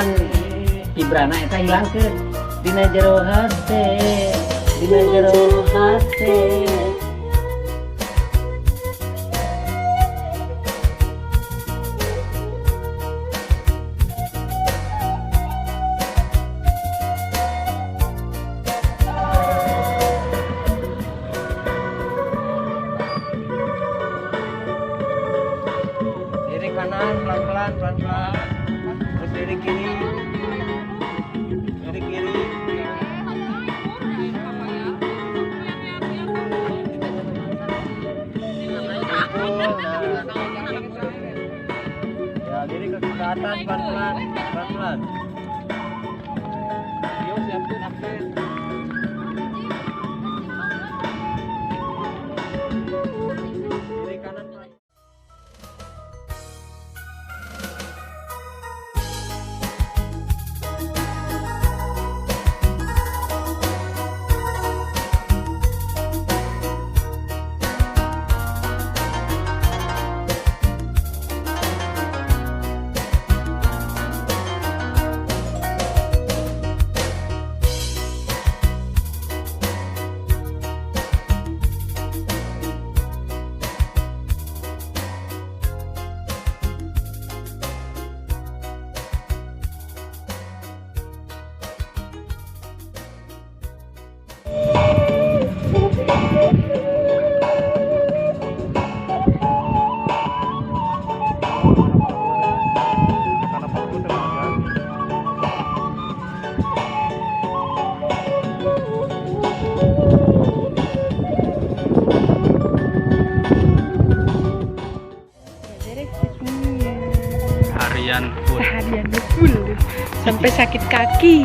kan Ibrana eta hilangkeun dina jero hate, dina jero hate. Kiri kanan pelan-pelan, terus kiri kiri. Ya, diri ke atas pelan-pelan. Yo, siapin update. Kiri kanan pelan. Harian full sampai sakit kaki.